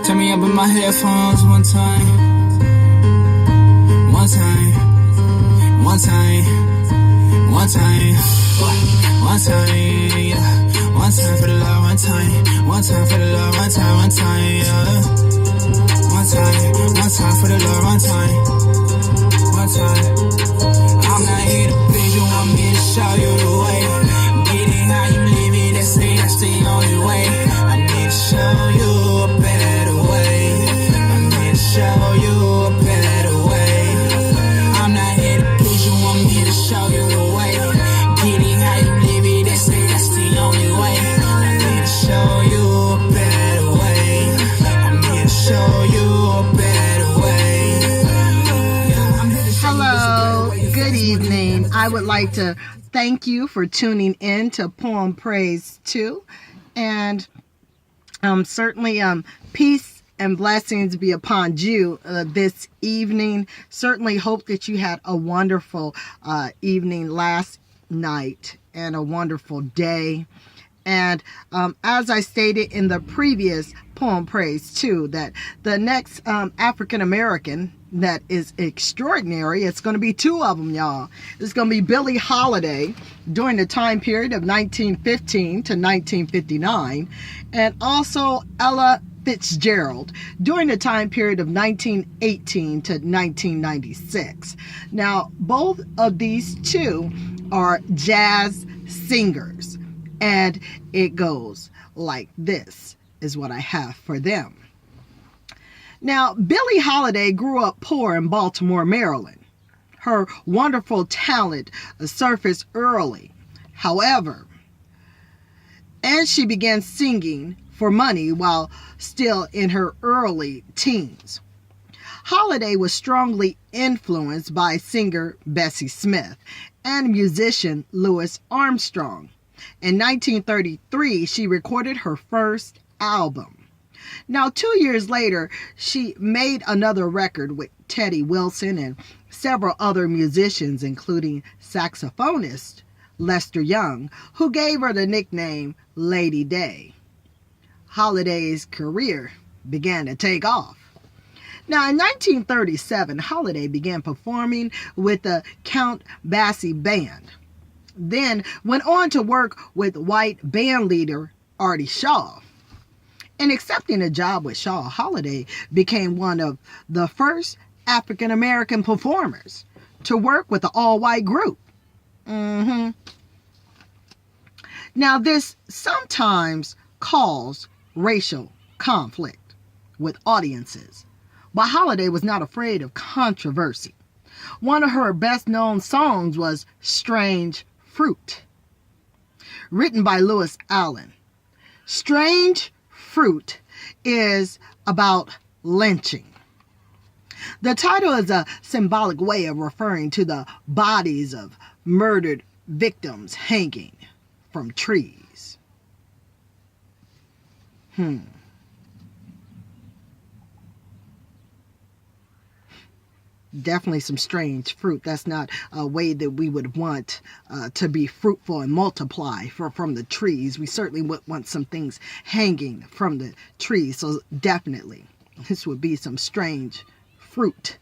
Turn me up in my headphones one time. One time. One time. One time. One time, yeah. One time for the love, one time. One time for the love, one time, yeah. One time for the love, one time. One time. I'm not here to please you, want me to show you the way. Get it how you live it, that's the only way. I need to show you a better way. I need to show you a better way. I'm not here to please you, want me to show you the way. Get it how you live it, that's the only way. I need to show you a better way. I need to show you a better way. Hello, good evening. I would like to thank you for tuning in to Poem Praise 2. And certainly peace and blessings be upon you this evening. Certainly hope that you had a wonderful evening last night and a wonderful day. And as I stated in the previous Poem Praise 2, that the next African American that is extraordinary, it's going to be two of them, y'all. It's going to be Billie Holiday during the time period of 1915 to 1959, and also Ella Fitzgerald during the time period of 1918 to 1996. Now, both of these two are jazz singers, and it goes like this is what I have for them. Now, Billie Holiday grew up poor in Baltimore, Maryland. Her wonderful talent surfaced early, however, and she began singing for money while still in her early teens. Holiday was strongly influenced by singer Bessie Smith and musician Louis Armstrong. In 1933, she recorded her first album. Now, 2 years later, she made another record with Teddy Wilson and several other musicians, including saxophonist Lester Young, who gave her the nickname Lady Day. Holiday's career began to take off. Now, in 1937, Holiday began performing with the Count Basie Band, then went on to work with white band leader Artie Shaw. In accepting a job with Shaw, Holiday became one of the first African American performers to work with an all-white group. Now, this sometimes caused racial conflict with audiences, but Holiday was not afraid of controversy. One of her best-known songs was Strange Fruit, written by Lewis Allen. Strange Fruit is about lynching. The title is a symbolic way of referring to the bodies of murdered victims hanging from trees. Definitely some strange fruit. That's not a way that we would want to be fruitful and multiply from the trees. We certainly would want some things hanging from the trees. So definitely, this would be some strange fruit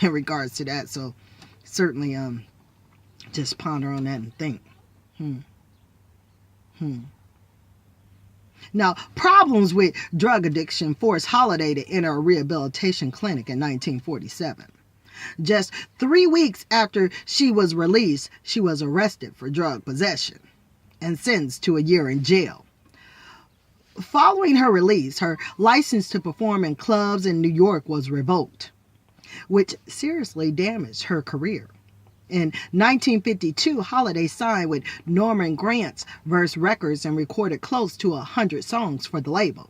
in regards to that. So certainly, just ponder on that and think. Now, problems with drug addiction forced Holiday to enter a rehabilitation clinic in 1947. Just 3 weeks after she was released, she was arrested for drug possession and sentenced to a year in jail. Following her release, her license to perform in clubs in New York was revoked, which seriously damaged her career. In 1952, Holiday signed with Norman Granz Verse Records and recorded close to 100 songs for the label.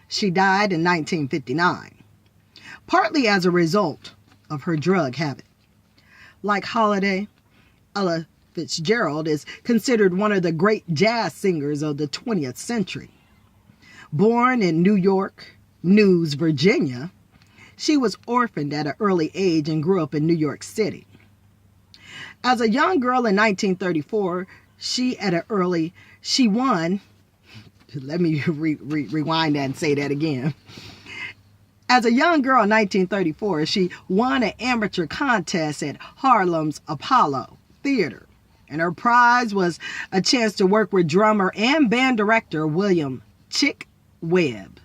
She died in 1959, partly as a result of her drug habit. Like Holiday, Ella Fitzgerald is considered one of the great jazz singers of the 20th century. Born in Newport News, Virginia, she was orphaned at an early age and grew up in New York City. As a young girl in 1934, she won Let me rewind that and say that again. As a young girl in 1934, she won an amateur contest at Harlem's Apollo Theater. And her prize was a chance to work with drummer and band director William Chick Webb.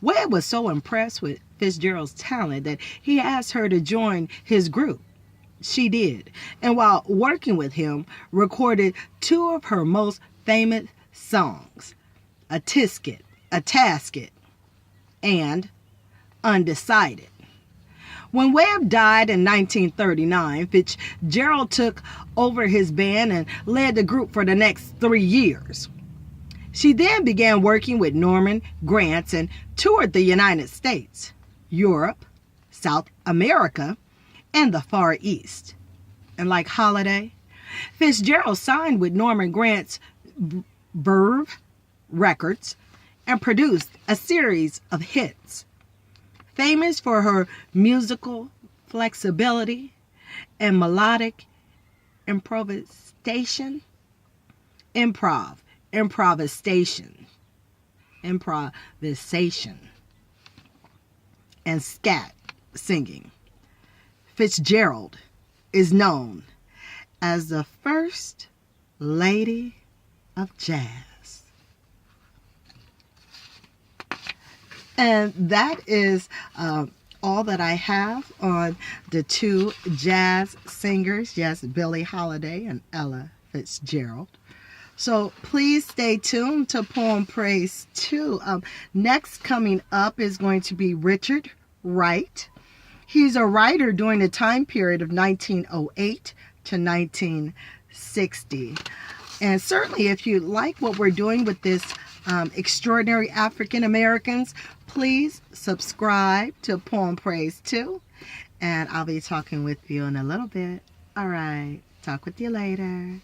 Webb was so impressed with Fitzgerald's talent that he asked her to join his group. She did, and while working with him, recorded two of her most famous songs, A Tisket, A Tasket, and Undecided. When Webb died in 1939, Fitzgerald took over his band and led the group for the next 3 years. She then began working with Norman Granz and toured the United States, Europe, South America, and the Far East. And like Holiday, Fitzgerald signed with Norman Granz Verve Records and produced a series of hits. Famous for her musical flexibility and melodic improvisation, and scat singing, Fitzgerald is known as the First Lady of Jazz. And that is all that I have on the two jazz singers, yes, Billie Holiday and Ella Fitzgerald. So please stay tuned to Poem Praise 2. Next coming up is going to be Richard Wright. He's a writer during the time period of 1908 to 1960. And certainly if you like what we're doing with this extraordinary African Americans, please subscribe to Poem Praise 2. And I'll be talking with you in a little bit. All right. Talk with you later.